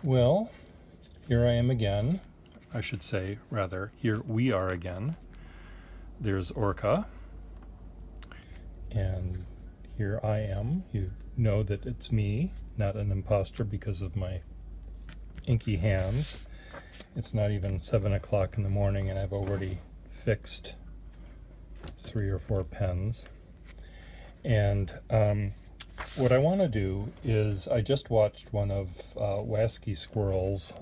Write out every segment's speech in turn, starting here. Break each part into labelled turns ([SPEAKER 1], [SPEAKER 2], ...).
[SPEAKER 1] Well, here I am again. I should say, rather, here we are again. There's Orca, and here I am. You know that it's me, not an imposter because of my inky hands. It's not even 7 o'clock in the morning, and I've already fixed 3 or 4 pens. And what I want to do is, I just watched one of Waski Squirrel's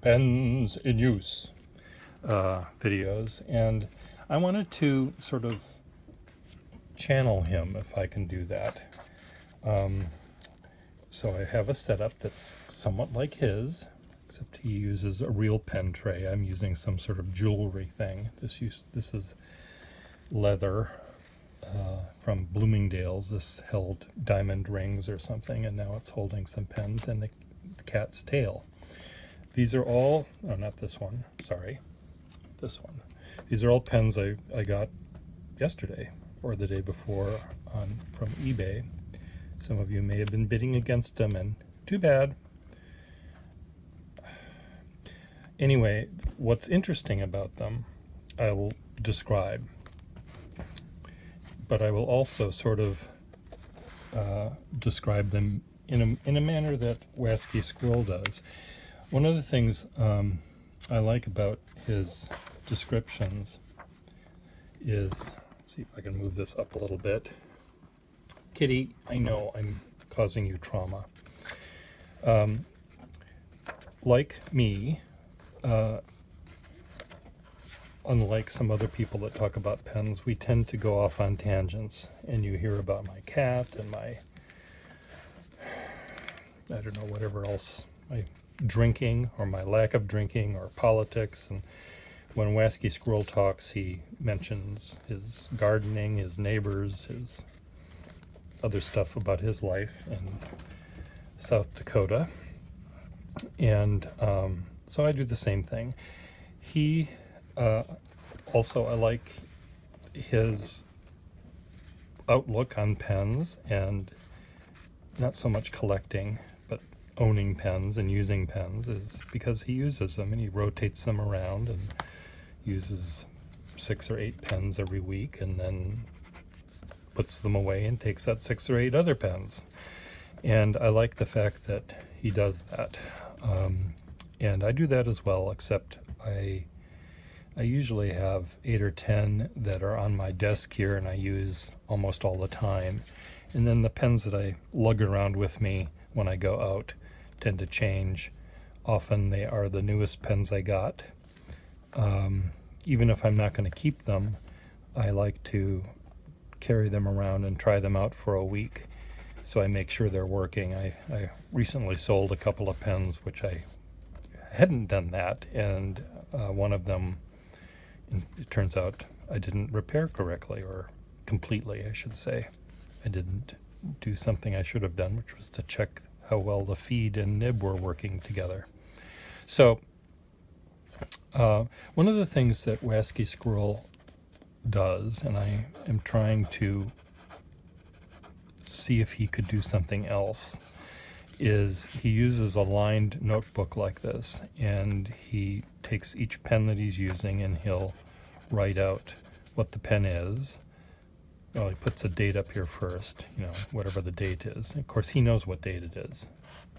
[SPEAKER 1] pens in use videos, and I wanted to sort of channel him if I can do that. So I have a setup that's somewhat like his, except he uses a real pen tray. I'm using some sort of jewelry thing. This is leather from Bloomingdale's. This held diamond rings or something, and now it's holding some pens and the cat's tail. These are all, oh, not this one, sorry, this one. These are all pens I got yesterday or the day before from eBay. Some of you may have been bidding against them, and too bad. Anyway, what's interesting about them, I will describe. But I will also sort of describe them in a manner that Waski Squirrel does. One of the things I like about his descriptions is, let's see if I can move this up a little bit. Kitty, I know I'm causing you trauma. Like me, unlike some other people that talk about pens, we tend to go off on tangents, and you hear about my cat and my, I don't know, whatever else, my drinking or my lack of drinking or politics. And when Waski Squirrel talks, he mentions his gardening, his neighbors, his other stuff about his life in South Dakota. And so I do the same thing. He also, I like his outlook on pens, and not so much collecting, but owning pens and using pens, is because he uses them and he rotates them around and uses 6 or 8 pens every week, and then puts them away and takes out 6 or 8 other pens. And I like the fact that he does that. And I do that as well, except I usually have 8 or 10 that are on my desk here and I use almost all the time. And then the pens that I lug around with me when I go out tend to change. Often they are the newest pens I got. Even if I'm not going to keep them, I like to carry them around and try them out for a week, so I make sure they're working. I recently sold a couple of pens which I hadn't done that, and one of them, it turns out I didn't repair correctly, or completely I should say. I didn't do something I should have done, which was to check how well the feed and nib were working together. So one of the things that Waski Squirrel does, and I am trying to see if he could do something else, is he uses a lined notebook like this, and he takes each pen that he's using and he'll write out what the pen is. Well, he puts a date up here first, whatever the date is. Of course, he knows what date it is.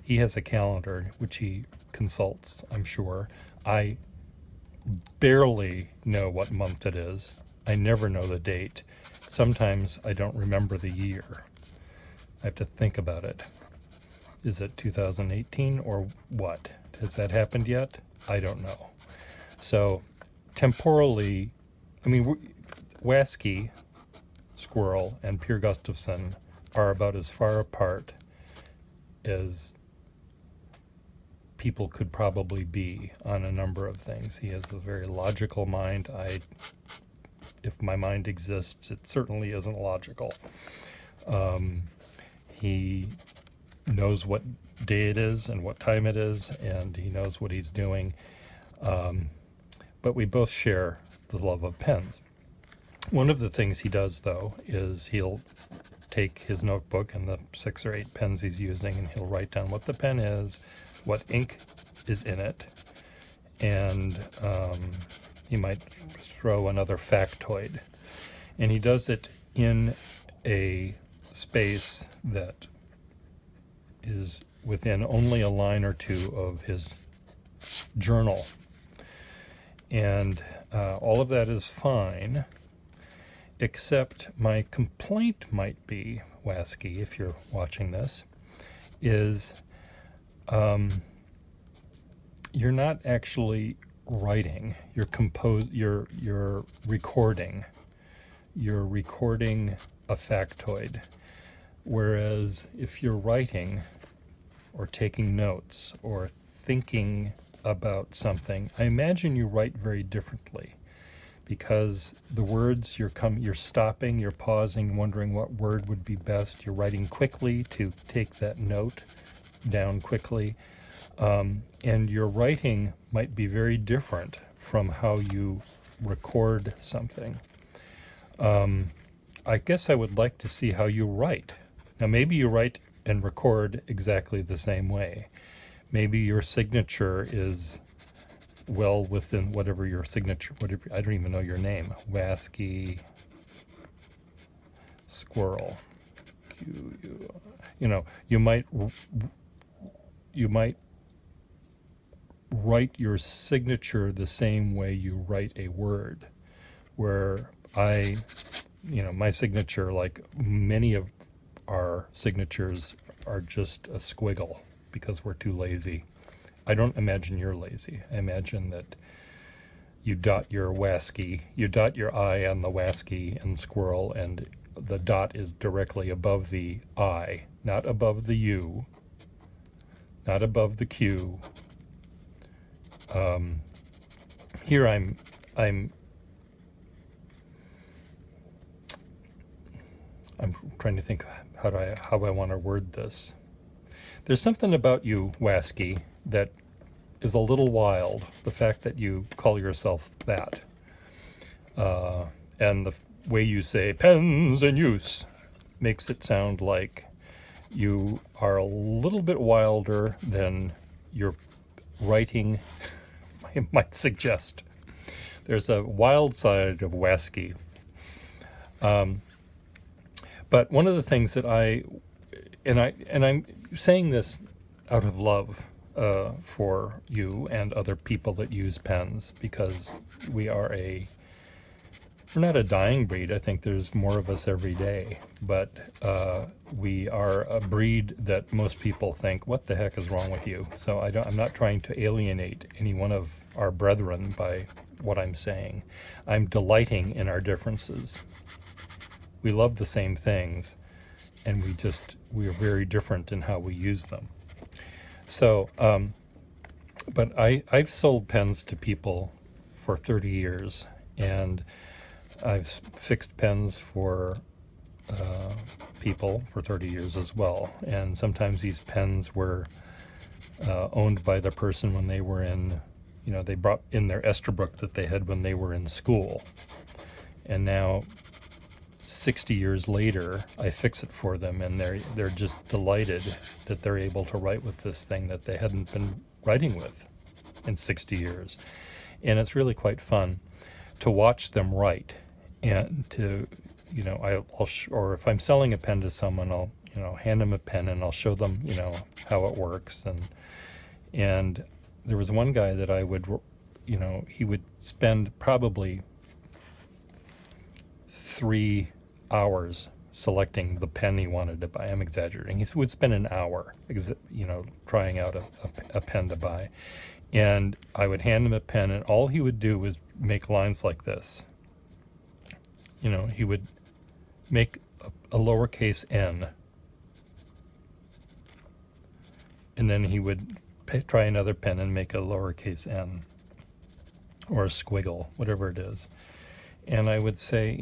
[SPEAKER 1] He has a calendar which he consults, I'm sure. I barely know what month it is. I never know the date. Sometimes I don't remember the year. I have to think about it. Is it 2018 or what? Has that happened yet? I don't know. So temporally, Waski Squirrel and Pier Gustafson are about as far apart as people could probably be on a number of things. He has a very logical mind. If my mind exists, it certainly isn't logical. He knows what day it is and what time it is, and he knows what he's doing. But we both share the love of pens. One of the things he does, though, is he'll take his notebook and the 6 or 8 pens he's using, and he'll write down what the pen is, what ink is in it, and he might throw another factoid. And he does it in a space that is within only a line or two of his journal. And all of that is fine, except my complaint might be, Waski, if you're watching this, is you're not actually writing, you're recording. You're recording a factoid. Whereas if you're writing or taking notes or thinking about something, I imagine you write very differently, because the words you're stopping, you're pausing, wondering what word would be best. You're writing quickly to take that note down quickly. And your writing might be very different from how you record something. I guess I would like to see how you write. Now, maybe you write and record exactly the same way. Maybe your signature is well within whatever your signature, whatever, I don't even know your name, Waski Squirrel. You know, you might write your signature the same way you write a word, where my signature, like many of our signatures, are just a squiggle because we're too lazy. I don't imagine you're lazy. I imagine that you dot your Waski, you dot your I on the Waski and squirrel, and the dot is directly above the I, not above the U, not above the Q. Here I'm trying to think how I want to word this. There's something about you, Waski, that is a little wild. The fact that you call yourself that, and the way you say pens in use, makes it sound like you are a little bit wilder than your writing might suggest. There's a wild side of Waski. But one of the things that I'm saying this out of love for you and other people that use pens, because we're not a dying breed. I think there's more of us every day, but we are a breed that most people think, what the heck is wrong with you? So I'm not trying to alienate any one of our brethren by what I'm saying. I'm delighting in our differences. We love the same things, and we are very different in how we use them. So, but I've sold pens to people for 30 years, and I've fixed pens for people for 30 years as well. And sometimes these pens were owned by the person when they were they brought in their Esterbrook that they had when they were in school. And now, 60 years later, I fix it for them, and they're just delighted that they're able to write with this thing that they hadn't been writing with in 60 years. And it's really quite fun to watch them write, and to, or if I'm selling a pen to someone, I'll, hand them a pen and I'll show them, how it works. And there was one guy that I would, he would spend probably 3 hours selecting the pen he wanted to buy. I'm exaggerating. He would spend an hour, trying out a pen to buy. And I would hand him a pen, and all he would do was make lines like this. He would make a lowercase n, and then he would try another pen and make a lowercase n, or a squiggle, whatever it is. And I would say,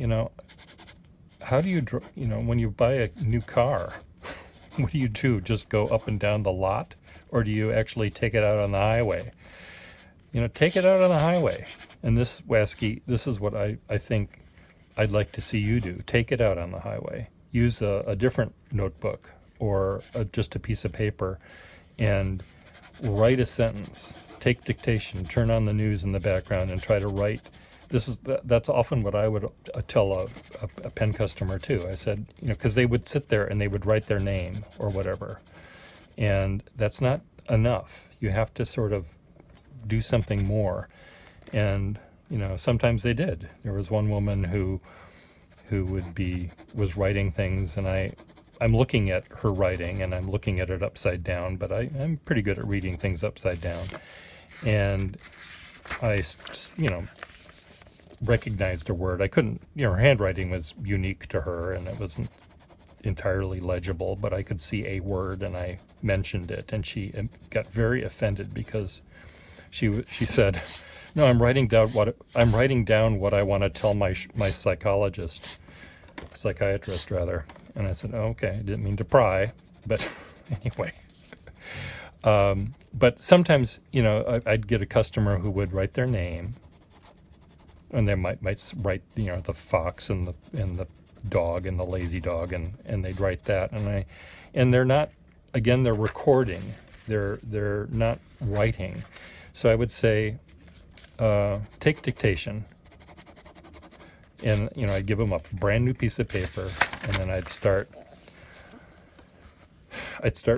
[SPEAKER 1] how do you, when you buy a new car, what do you do? Just go up and down the lot? Or do you actually take it out on the highway? Take it out on the highway. And this, Waski, this is what I think I'd like to see you do. Take it out on the highway. Use a different notebook or just a piece of paper, and write a sentence, take dictation, turn on the news in the background, and try to write. That's often what I would tell a pen customer too. I said, because they would sit there and they would write their name or whatever, and that's not enough. You have to sort of do something more. And sometimes they did. There was one woman who was writing things, and I'm looking at her writing and I'm looking at it upside down, but I'm pretty good at reading things upside down. And I recognized a word. I couldn't, her handwriting was unique to her and it wasn't entirely legible, but I could see a word and I mentioned it, and she got very offended because she said, "No, I'm writing down what I want to tell my psychiatrist rather." And I said, "Oh, okay, I didn't mean to pry, but anyway." But sometimes, I'd get a customer who would write their name, and they might write, the fox and the dog and the lazy dog, and they'd write that, and they're not, again, they're recording, they're not writing. So I would say, take dictation, and I'd give them a brand new piece of paper, and then I'd start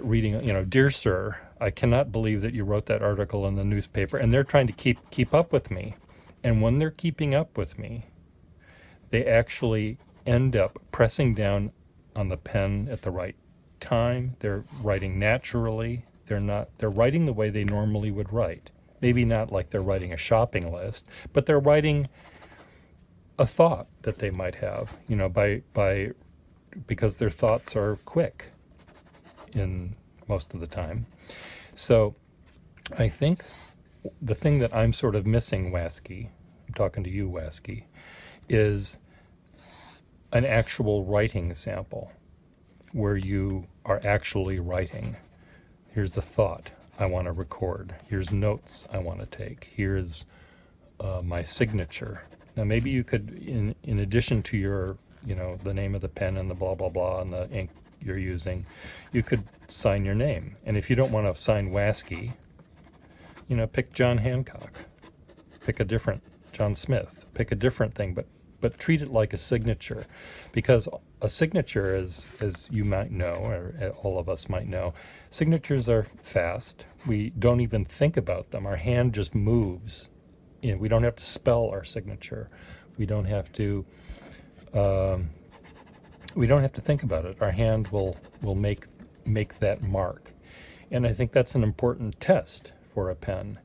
[SPEAKER 1] reading, "Dear sir, I cannot believe that you wrote that article in the newspaper," and they're trying to keep up with me. And when they're keeping up with me, they actually end up pressing down on the pen at the right time. They're writing naturally. They're writing the way they normally would write. Maybe not like they're writing a shopping list, but they're writing a thought that they might have, because their thoughts are quick in most of the time. So I think the thing that I'm sort of missing, Waski, I'm talking to you, Waski, is an actual writing sample where you are actually writing. Here's a thought I want to record. Here's notes I want to take. Here's my signature. Now maybe you could, in addition to your, the name of the pen and the blah, blah, blah, and the ink you're using, you could sign your name. And if you don't want to sign Waski, pick John Hancock, pick a different John Smith, pick a different thing, but treat it like a signature, because a signature is, as you might know, or all of us might know, signatures are fast. We don't even think about them. Our hand just moves. We don't have to spell our signature. We don't have to think about it. Our hand will make that mark. And I think that's an important test for a pen.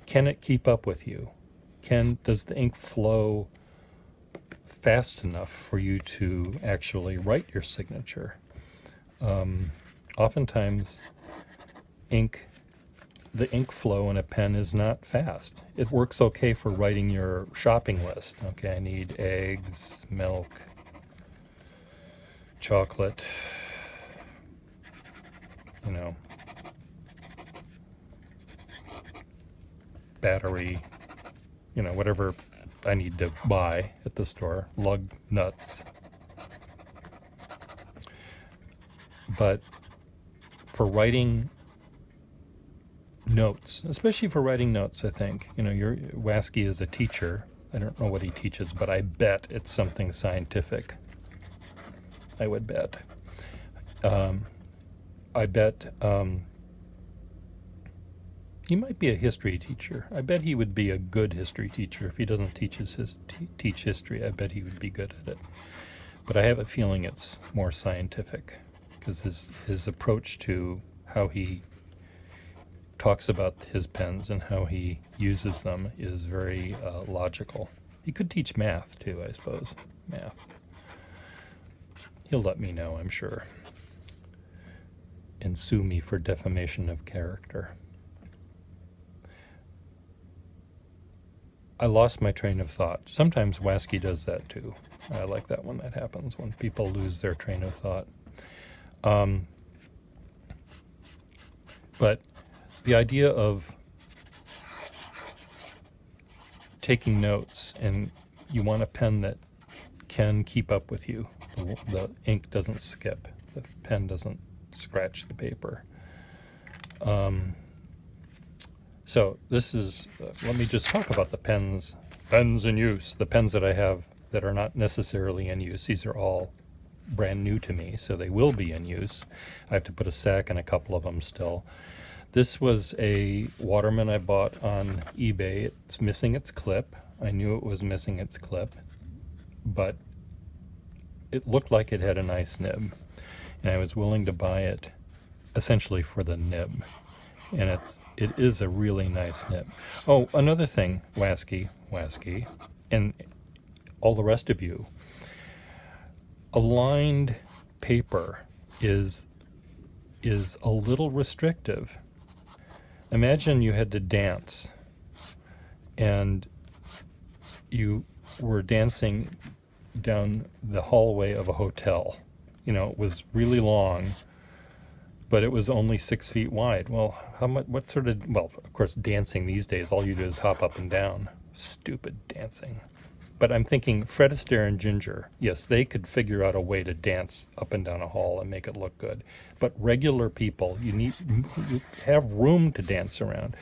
[SPEAKER 1] Can it keep up with you? Does the ink flow fast enough for you to actually write your signature? Oftentimes, the ink flow in a pen is not fast. It works okay for writing your shopping list. Okay, I need eggs, milk, chocolate, battery, whatever I need to buy at the store, lug nuts. But for writing notes, especially for writing notes, I think, your Waski is a teacher. I don't know what he teaches, but I bet it's something scientific. I would bet. I bet he might be a history teacher. I bet he would be a good history teacher. If he doesn't teach history, I bet he would be good at it. But I have a feeling it's more scientific, because his approach to how he talks about his pens and how he uses them is very logical. He could teach math too, I suppose. Math. He'll let me know, I'm sure, and sue me for defamation of character. I lost my train of thought. Sometimes Waski does that too. I like that when that happens, when people lose their train of thought. But the idea of taking notes, and you want a pen that can keep up with you. The ink doesn't skip. The pen doesn't scratch the paper. So this is, let me just talk about the pens in use, the pens that I have that are not necessarily in use. These are all brand new to me, so they will be in use. I have to put a sack in a couple of them still. This was a Waterman I bought on eBay. It's missing its clip. I knew it was missing its clip, but it looked like it had a nice nib, and I was willing to buy it essentially for the nib. And it is a really nice nib. Oh, another thing, Waski, and all the rest of you, aligned paper is a little restrictive. Imagine you had to dance, and you were dancing down the hallway of a hotel. You know, it was really long, but it was only 6 feet wide. Well, how much? What sort of? Well, of course, dancing these days, all you do is hop up and down. Stupid dancing. But I'm thinking Fred Astaire and Ginger. Yes, they could figure out a way to dance up and down a hall and make it look good. But regular people, you have room to dance around.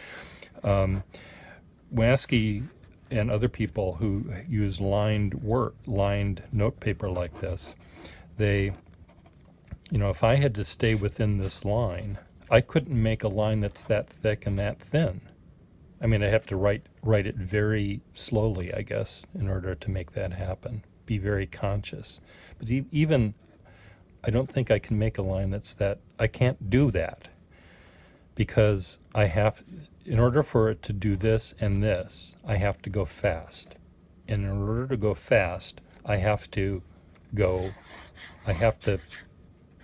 [SPEAKER 1] Waski and other people who use lined note paper like this, they, if I had to stay within this line, I couldn't make a line that's that thick and that thin. I mean, I have to write it very slowly, I guess, in order to make that happen. Be very conscious. But even, I don't think I can make a line that's that. I can't do that because in order for it to do this and this, I have to go fast. And in order to go fast, I have to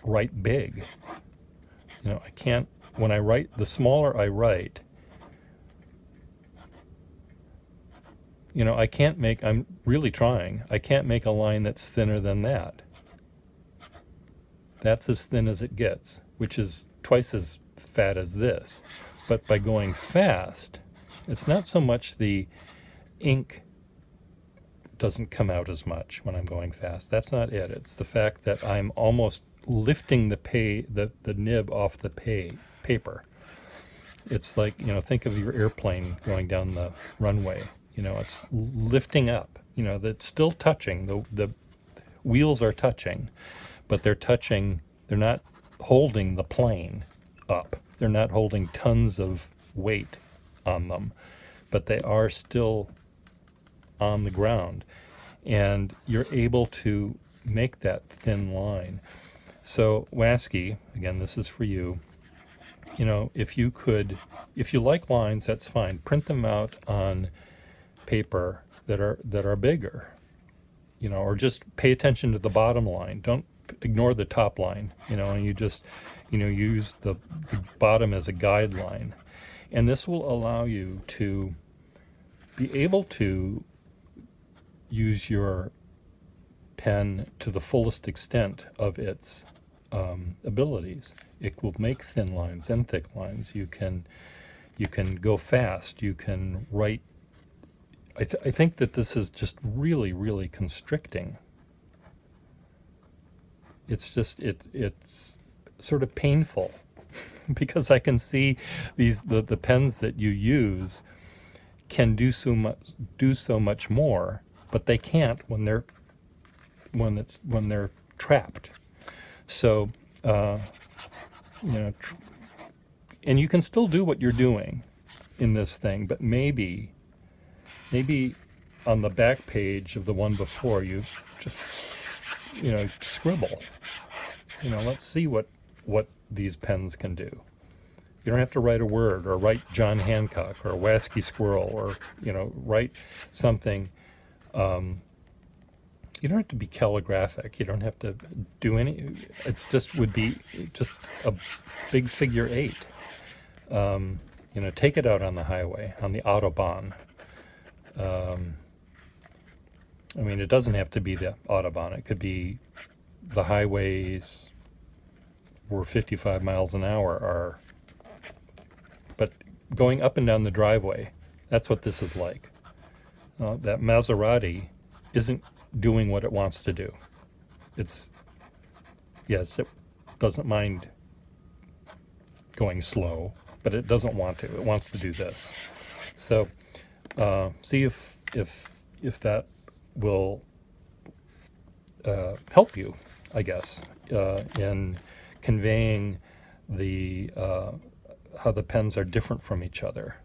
[SPEAKER 1] write big. I can't, when I write, the smaller I write, I'm really trying, I can't make a line that's thinner than that. That's as thin as it gets, which is twice as fat as this. But by going fast, it's not so much the ink doesn't come out as much when I'm going fast. That's not it. It's the fact that I'm almost lifting the nib off the paper. It's like, think of your airplane going down the runway. It's lifting up. That's still touching. The wheels are touching, but they're not holding the plane up. They're not holding tons of weight on them, but they are still on the ground. And you're able to make that thin line. So, Waski, again, this is for you. If you like lines, that's fine. Print them out on paper that are bigger, or just pay attention to the bottom line. Don't ignore the top line, and you just, use the bottom as a guideline. And this will allow you to be able to use your pen to the fullest extent of its abilities. It will make thin lines and thick lines. You can go fast. You can write. I think that this is just really, really constricting. It's just it's sort of painful because I can see the pens that you use can do so much more, but they can't when they're trapped. So and you can still do what you're doing in this thing, but maybe on the back page of the one before, you just scribble. Let's see what these pens can do. You don't have to write a word or write John Hancock or Waski Squirrel or write something. You don't have to be calligraphic. You don't have to do any. It's just would be just a big figure 8. Take it out on the highway, on the Autobahn. It doesn't have to be the Autobahn. It could be the highways where 55 miles an hour are. But going up and down the driveway, that's what this is like. That Maserati isn't doing what it wants to do. It doesn't mind going slow, but it doesn't want to. It wants to do this. So see if that will help you, I guess, in conveying the how the pens are different from each other.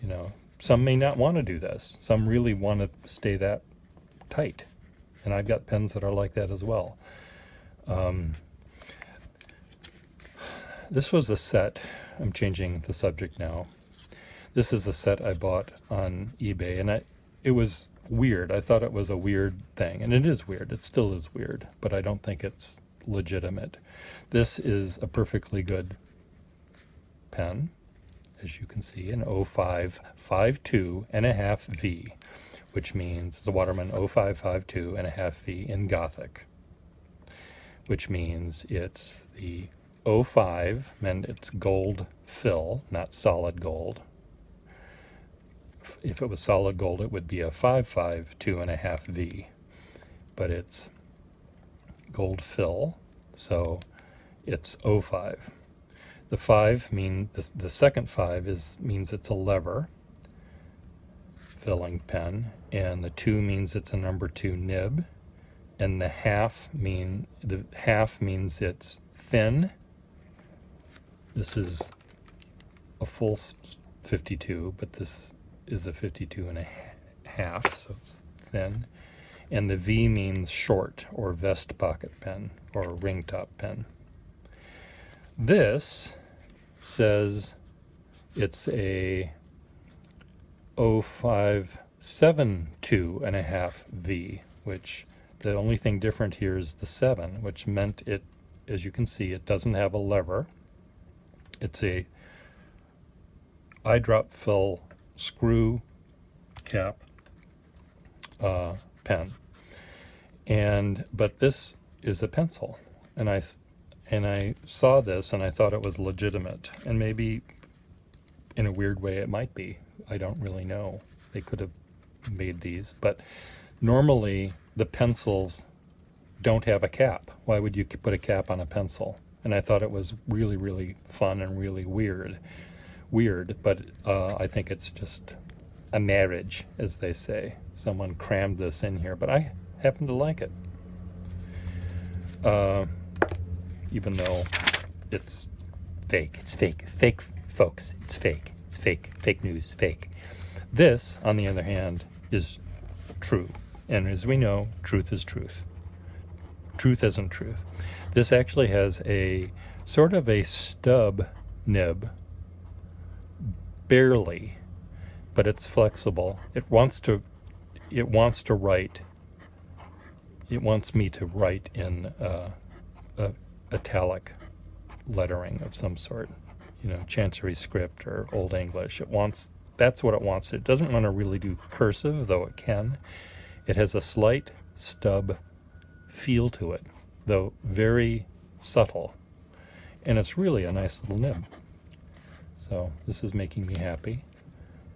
[SPEAKER 1] You know, some may not want to do this. Some really want to stay that tight, and I've got pens that are like that as well. This was a set. I'm changing the subject now. This is a set I bought on eBay, and it was weird. I thought it was a weird thing, and it is weird. It still is weird, but I don't think it's legitimate. This is a perfectly good pen, as you can see, an 0552 and a half V, which means it's a Waterman 0552 and a half V in Gothic, which means it's the 05, meant it's gold fill, not solid gold. If it was solid gold, it would be a 552 and a half V, but it's gold fill, so it's 05. The 5 the second 5 means it's a lever filling pen, and the 2 means it's a number 2 nib, and the half means it's thin. This is a full 52, but this is a 52 and a half, so it's thin. And the V means short, or vest pocket pen, or ring top pen. This says it's a 0572 and a half V, which the only thing different here is the 7, which meant it, as you can see, it doesn't have a lever. It's a eyedrop fill screw cap pen, but this is a pencil, and I saw this and I thought it was legitimate, and maybe in a weird way it might be. I don't really know. They could have made these, but normally the pencils don't have a cap. Why would you put a cap on a pencil? And I thought it was really, really fun and really weird, but I think it's just a marriage, as they say. Someone crammed this in here, but I happen to like it. Even though it's fake. It's fake. Fake, folks. It's fake. It's fake. Fake news. Fake. This, on the other hand, is true. And as we know, truth is truth. Truth isn't truth. This actually has a sort of a stub nib, barely, but it's flexible. It wants me to write in italic lettering of some sort, Chancery script or Old English. That's what it wants. It doesn't want to really do cursive, though it can. It has a slight stub feel to it, though very subtle, and it's really a nice little nib. So this is making me happy,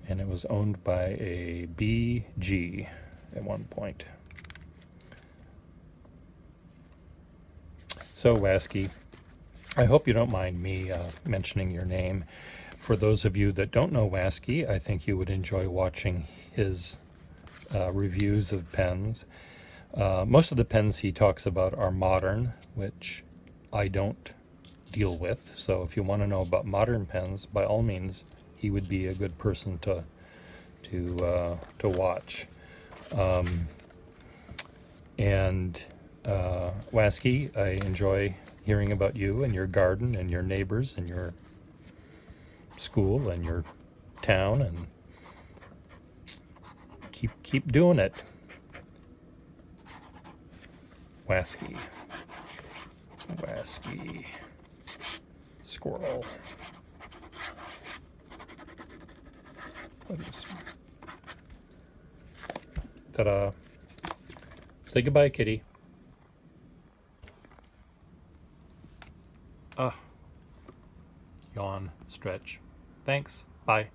[SPEAKER 1] and it was owned by a BG at one point. So Waski, I hope you don't mind me mentioning your name. For those of you that don't know Waski, I think you would enjoy watching his reviews of pens. Most of the pens he talks about are modern, which I don't deal with. So if you want to know about modern pens, by all means, he would be a good person to watch. Waski, I enjoy hearing about you and your garden and your neighbors and your school and your town, and keep doing it. Waski. Squirrel. Ta-da. Say goodbye, kitty. Yawn, stretch. Thanks. Bye.